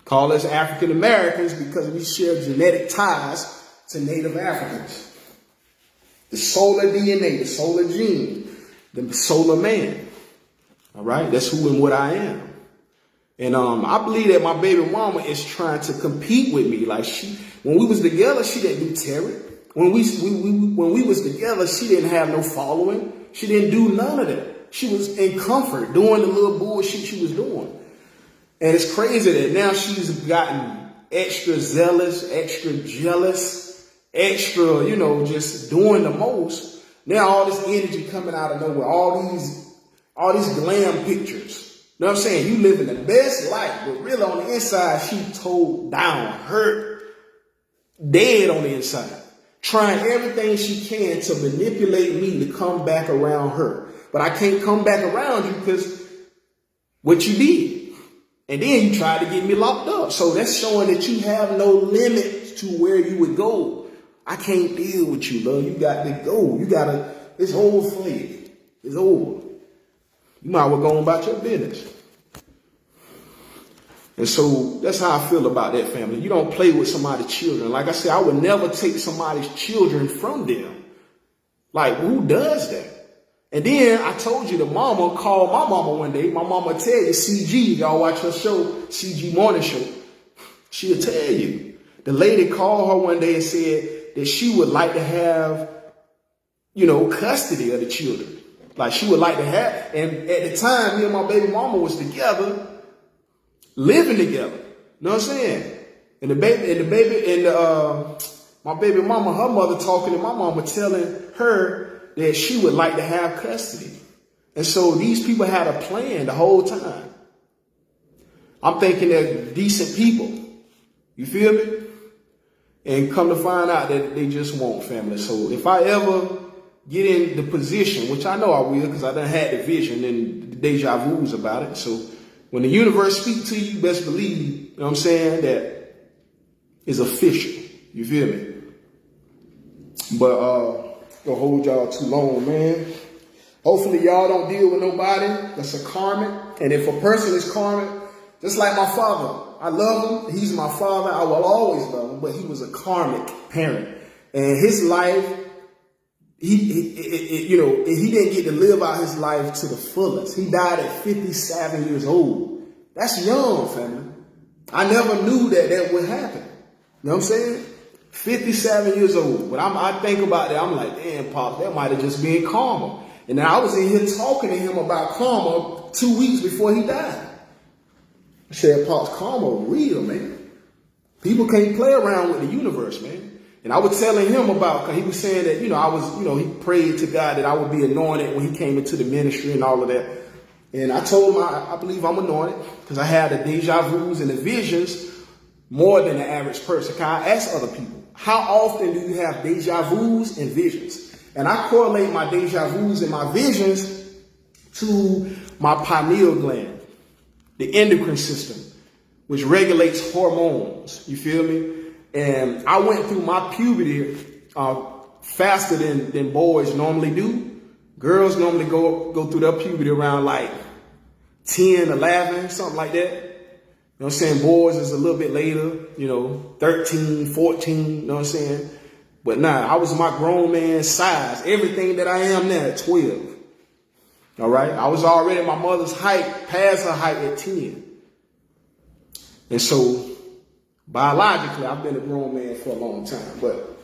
Call us African Americans because we share genetic ties to Native Africans. The solar DNA, the solar gene, the solar man. All right, that's who and what I am. And I believe that my baby mama is trying to compete with me. Like when we was together, she didn't do tarot. When we was together, she didn't have no following. She didn't do none of that. She was in comfort doing the little bullshit she was doing. And it's crazy that now she's gotten extra zealous, extra jealous, extra, just doing the most. Now all this energy coming out of nowhere, all these glam pictures. You know what I'm saying? You living the best life, but really on the inside, she told down, hurt, dead on the inside. Trying everything she can to manipulate me to come back around her. But I can't come back around you because what you did. And then you tried to get me locked up. So that's showing that you have no limit to where you would go. I can't deal with you, love. You got to go. It's over for you. It's over. You might well go on about your business. And so that's how I feel about that, family. You don't play with somebody's children. Like I said, I would never take somebody's children from them. Like, who does that? And then I told you the mama called my mama one day. My mama tell you, CG, y'all watch her show, CG Morning Show. She'll tell you. The lady called her one day and said that she would like to have, custody of the children. Like she would like to have, and at the time, me and my baby mama was together, living together. You know what I'm saying? And my baby mama, her mother talking to my mama, telling her that she would like to have custody. And so these people had a plan the whole time. I'm thinking they're decent people. You feel me? And come to find out that they just won't, family. So if I ever get in the position, which I know I will because I done had the vision and the deja vu's about it. So when the universe speaks to you, best believe, you know what I'm saying, that is official. You feel me? But gonna hold y'all too long, man. Hopefully y'all don't deal with nobody that's a karmic. And if a person is karmic, just like my father, I love him. He's my father. I will always love him. But he was a karmic parent. And his life, he didn't get to live out his life to the fullest. He died at 57 years old. That's young, family. I never knew that would happen. You know what I'm saying? 57 years old. But I think about that, I'm like, damn, Pops, that might have just been karma. And then I was in here talking to him about karma 2 weeks before he died. I said, Pops, karma real, man. People can't play around with the universe, man. And I was telling him about, because he was saying that, he prayed to God that I would be anointed when he came into the ministry and all of that. And I told him I believe I'm anointed because I had the deja vus and the visions more than the average person. I ask other people, how often do you have deja vus and visions? And I correlate my deja vus and my visions to my pineal gland, the endocrine system, which regulates hormones. You feel me? And I went through my puberty faster than boys normally do. Girls normally go through their puberty around like 10, 11, something like that. You know what I'm saying? Boys is a little bit later, 13, 14, you know what I'm saying? But nah, I was my grown man size, everything that I am now at 12. All right? I was already my mother's height, past her height at 10. And so biologically, I've been a grown man for a long time, but,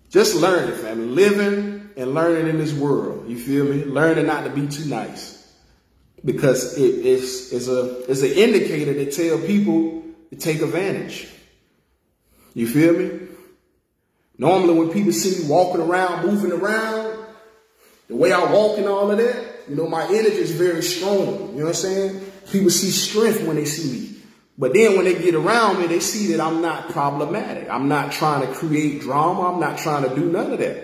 just learning, family, living and learning in this world. You feel me? Learning not to be too nice, because it's an indicator that tell people to take advantage. You feel me? Normally, when people see me walking around, moving around, the way I walk and all of that, my energy is very strong. You know what I'm saying? People see strength when they see me. But then when they get around me, they see that I'm not problematic. I'm not trying to create drama. I'm not trying to do none of that.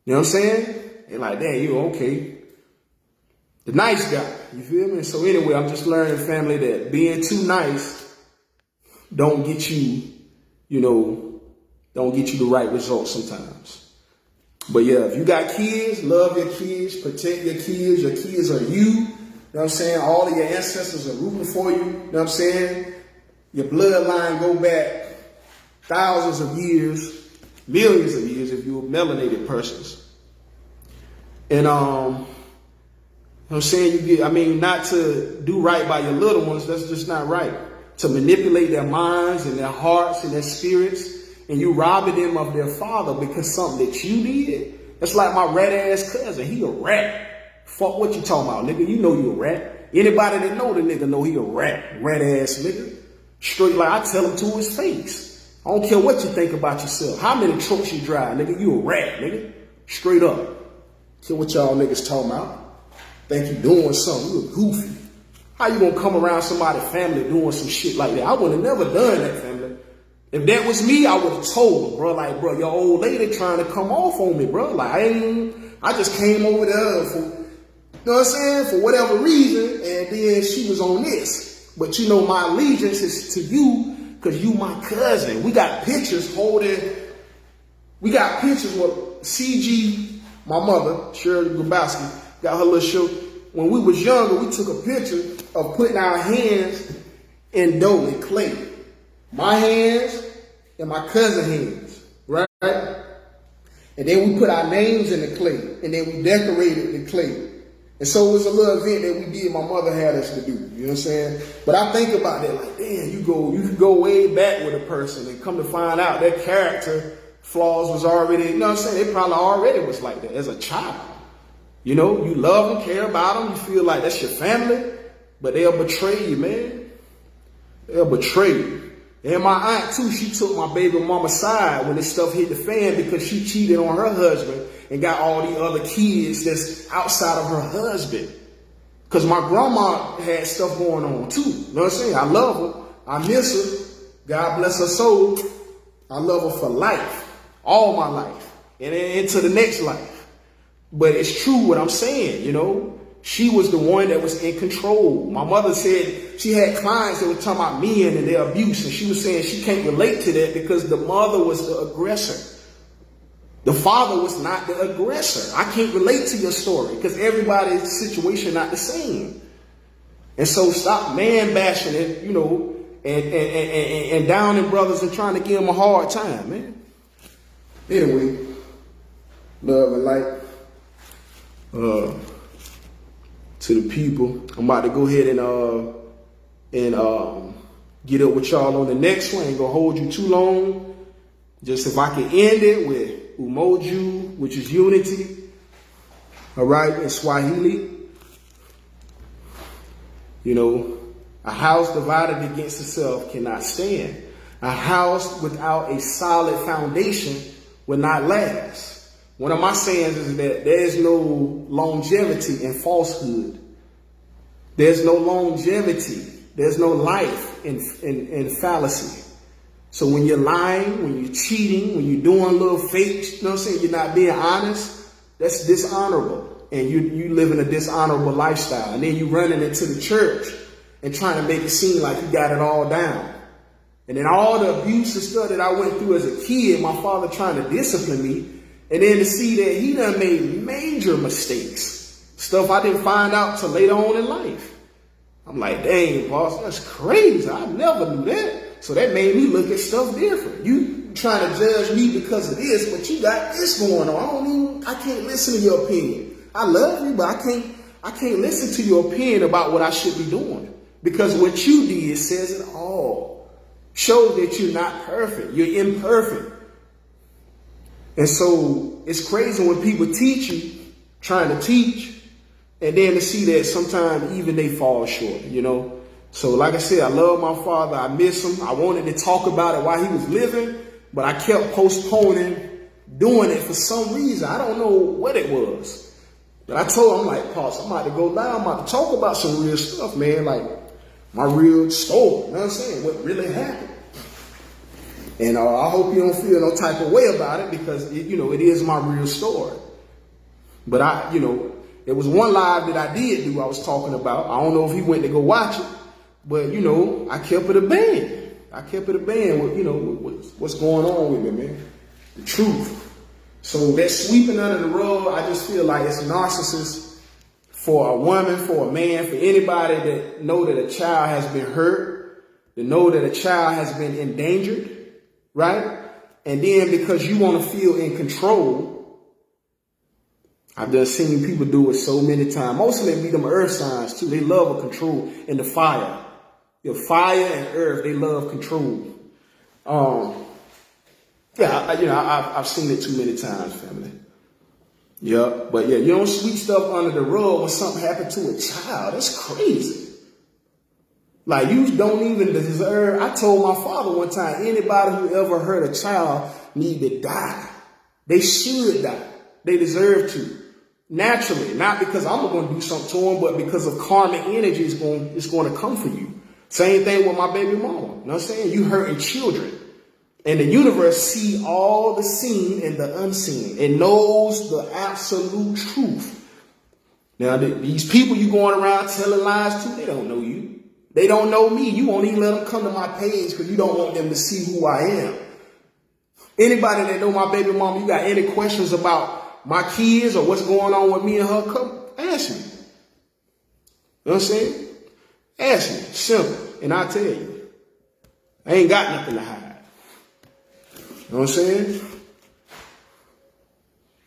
You know what I'm saying? They're like, damn, you okay. The nice guy. You feel me? So anyway, I'm just learning, family, that being too nice don't get you, don't get you the right results sometimes. But yeah, if you got kids, love your kids, protect your kids. Your kids are you. You know what I'm saying? All of your ancestors are rooting for you. You know what I'm saying? Your bloodline go back thousands of years, millions of years if you're melanated persons. And you know what I'm saying? Not to do right by your little ones, that's just not right. To manipulate their minds and their hearts and their spirits, and you robbing them of their father because something that you did. That's like my rat ass cousin. He a rat. Fuck what you talking about, nigga. You know you a rat. Anybody that know the nigga know he a rat. Rat ass nigga. Straight like I tell him to his face. I don't care what you think about yourself. How many trucks you drive, nigga? You a rat, nigga. Straight up. Care what y'all niggas talking about. Think you doing something. You a goofy. How you gonna come around somebody's family doing some shit like that? I would have never done that, family. If that was me, I would have told him, bro. Like, bro, your old lady trying to come off on me, bro. Like, I just came over there for, you know what I'm saying? For whatever reason, and then she was on this. But my allegiance is to you because you my cousin. We got pictures with CG, my mother, Shirley Grabowski, got her little show. When we was younger, we took a picture of putting our hands in dough and clay. My hands and my cousin's hands, right? And then we put our names in the clay, and then we decorated the clay. And so it was a little event that we did, my mother had us to do, you know what I'm saying? But I think about that like, damn, you can go way back with a person and come to find out their character flaws was already, you know what I'm saying? They probably already was like that as a child. You love them, care about them, you feel like that's your family, but they'll betray you, man. They'll betray you. And my aunt too, she took my baby mama's side when this stuff hit the fan because she cheated on her husband and got all the other kids that's outside of her husband. Because my grandma had stuff going on too. You know what I'm saying? I love her. I miss her. God bless her soul. I love her for life. All my life. And then into the next life. But it's true what I'm saying, She was the one that was in control. My mother said she had clients that were talking about men and their abuse. And she was saying she can't relate to that because the mother was the aggressor. The father was not the aggressor. I can't relate to your story because everybody's situation not the same. And so stop man bashing it, and downing brothers and trying to give them a hard time, man. Anyway, love and light to the people. I'm about to go ahead and get up with y'all on the next one. Ain't gonna hold you too long. Just if I can end it with umoja, which is unity. All right, in Swahili. You know, a house divided against itself cannot stand. A house without a solid foundation will not last. One of my sayings is that there is no longevity in falsehood. There's no longevity. There's no life in fallacy. So when you're lying, when you're cheating, when you're doing little fakes, you know what I'm saying, you're not being honest, that's dishonorable. And you living a dishonorable lifestyle. And then you running into the church and trying to make it seem like you got it all down. And then all the abuse and stuff that I went through as a kid, my father trying to discipline me, and then to see that he done made major mistakes, stuff I didn't find out till later on in life. I'm like, dang, boss, that's crazy. I never knew that. So that made me look at stuff different. You trying to judge me because of this, but you got this going on. I can't listen to your opinion. I love you, but I can't listen to your opinion about what I should be doing. Because what you did says it all. Shows that you're not perfect. You're imperfect. And so it's crazy when people teach you, trying to teach, and then to see that sometimes even they fall short, you know. So like I said, I love my father. I miss him. I wanted to talk about it while he was living, but I kept postponing doing it for some reason. I don't know what it was. But I told him, I'm like, Pops, I'm about to go live. I'm about to talk about some real stuff, man. Like my real story. You know what I'm saying? What really happened. And I hope you don't feel no type of way about it because, it is my real story. But there was one live that I did do I was talking about. I don't know if he went to go watch it, but, I kept it a band. I kept it a band with, what's going on with me, man. The truth. So that sweeping under the rug, I just feel like it's narcissist for a woman, for a man, for anybody that know that a child has been hurt, to know that a child has been endangered. Right? And then because you want to feel in control, I've just seen people do it so many times. Most of them be them earth signs too. They love a control in the fire. Fire and earth, they love control. I've seen it too many times, family. Yeah, but you don't sweep stuff under the rug when something happened to a child. That's crazy. Like, you don't even deserve. I told my father one time, anybody who ever hurt a child need to die. They should die. They deserve to. Naturally, not because I'm going to do something to them, but because of karmic energy is going to come for you. Same thing with my baby mama. You know what I'm saying? You hurting children. And the universe see all the seen and the unseen. It knows the absolute truth. Now, these people you going around telling lies to, they don't know you. They don't know me. You won't even let them come to my page because you don't want them to see who I am. Anybody that know my baby mama, you got any questions about my kids or what's going on with me and her, come ask me. You know what I'm saying? Ask me. Simple. And I'll tell you. I ain't got nothing to hide. You know what I'm saying?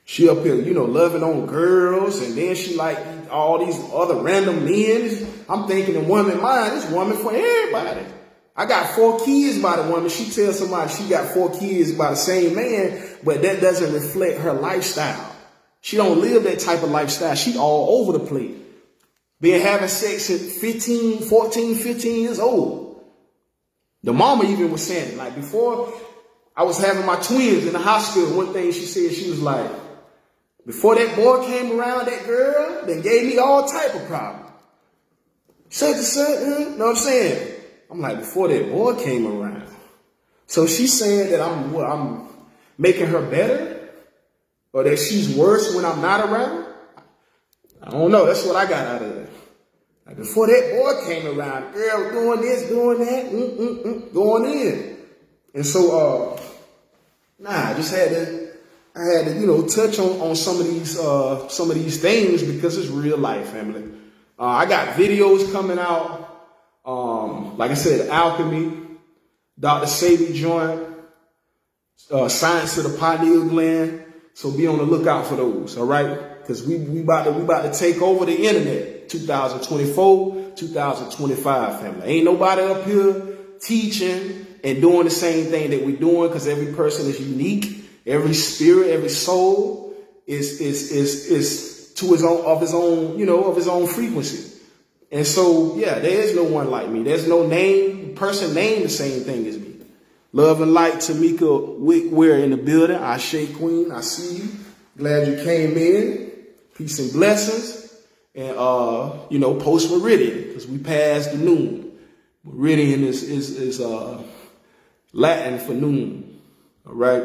She up here, loving on girls, and then she like all these other random men. I'm thinking the woman mind, this woman for everybody. I got 4 kids by the woman. She tells somebody she got 4 kids by the same man, but that doesn't reflect her lifestyle. She don't live that type of lifestyle. She all over the place. Been having sex at 14, 15 years old. The mama even was saying it. Like, before I was having my twins in the hospital, one thing she said, she was like, before that boy came around, that girl, they gave me all type of problems. Said to say, you know what I'm saying? I'm like, before that boy came around. So she's saying that I'm making her better? Or that she's worse when I'm not around? I don't know. That's what I got out of it. Like, before that boy came around, girl doing this, doing that, going in. And so, I just had to, touch on some of these things because it's real life, family. I got videos coming out. Like I said, Alchemy, Dr. Sadie joint. science of the pineal gland. So be on the lookout for those, all right? Because we about to take over the internet, 2024, 2025, family. Ain't nobody up here teaching and doing the same thing that we're doing, because every person is unique. Every spirit, every soul is to his own frequency. And so, yeah, there is no one like me. There's no person named the same thing as me. Love and light, Tamika We're in the building. Ashe Queen, I see you. Glad you came in. Peace and blessings. And, post Meridian, because we passed the noon. Meridian is Latin for noon. All right.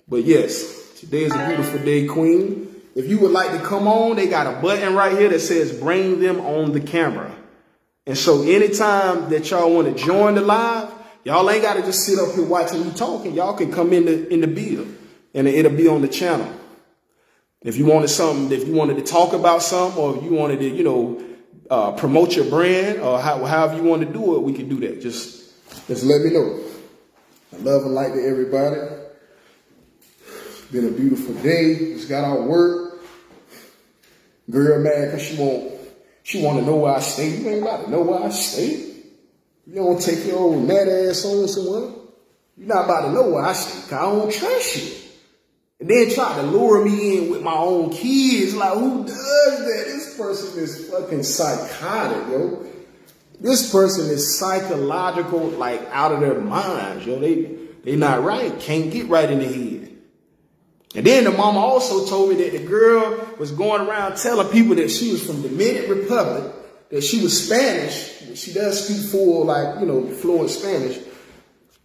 But yes, today is a beautiful day, Queen. If you would like to come on, they got a button right here that says bring them on the camera. And so anytime that y'all want to join the live, y'all ain't got to just sit up here watching me talking. Y'all can come in the build, and it'll be on the channel. If you wanted to talk about something, or if you wanted to, promote your brand, or however you want to do it, we can do that. Just let me know. I love and light to everybody. Been a beautiful day. Just got out work. Girl mad because she want to know where I stay. You ain't about to know where I stay. You don't take your old mad ass on somewhere. You're not about to know where I stay, because I don't trust you. And then try to lure me in with my own kids. Like, who does that? This person is fucking psychotic, yo. This person is psychological, like out of their minds, yo. They not right. Can't get right in the head. And then the mama also told me that the girl was going around telling people that she was from the Dominican Republic, that she was Spanish. She does speak full, fluent Spanish.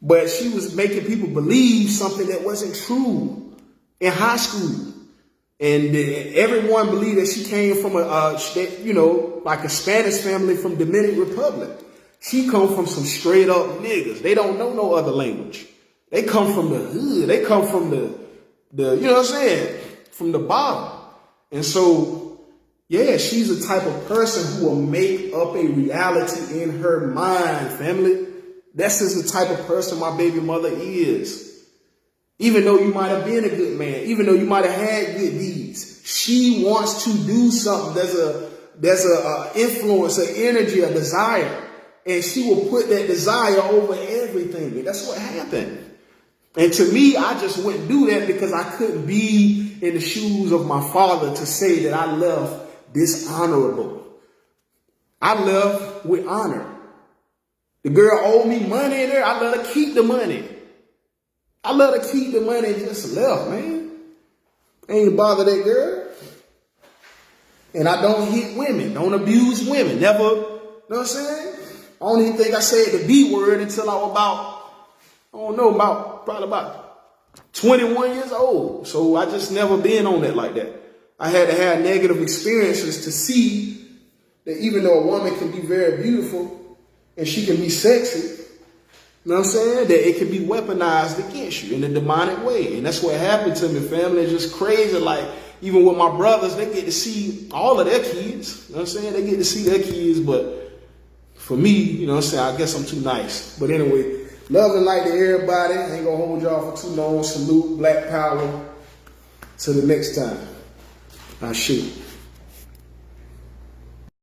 But she was making people believe something that wasn't true in high school. And everyone believed that she came from like a Spanish family from Dominican Republic. She come from some straight up niggas. They don't know no other language. They come from the hood. They come from the from the bottom. And so, yeah, she's the type of person who will make up a reality in her mind, family. That's just the type of person my baby mother is. Even though you might have been a good man, even though you might have had good deeds, she wants to do something. There's a influence, an energy, a desire, and she will put that desire over everything. And that's what happened. And to me, I just wouldn't do that because I couldn't be in the shoes of my father to say that I left dishonorable. I left with honor. The girl owed me money in there. I let her keep the money. And just left, man. Ain't bother that girl. And I don't hit women. Don't abuse women. Never, you know what I'm saying? I don't even think I said the B word until I was probably about 21 years old. So I just never been on that like that. I had to have negative experiences to see that even though a woman can be very beautiful and she can be sexy, you know what I'm saying, that it can be weaponized against you in a demonic way. And that's what happened to me, family. It's just crazy. Like, even with my brothers, they get to see all of their kids. You know what I'm saying? They get to see their kids, but for me, you know what I'm saying, I guess I'm too nice. But anyway, love and light to everybody. I ain't gonna hold y'all for too long. Salute, Black Power. Till the next time. I shoot.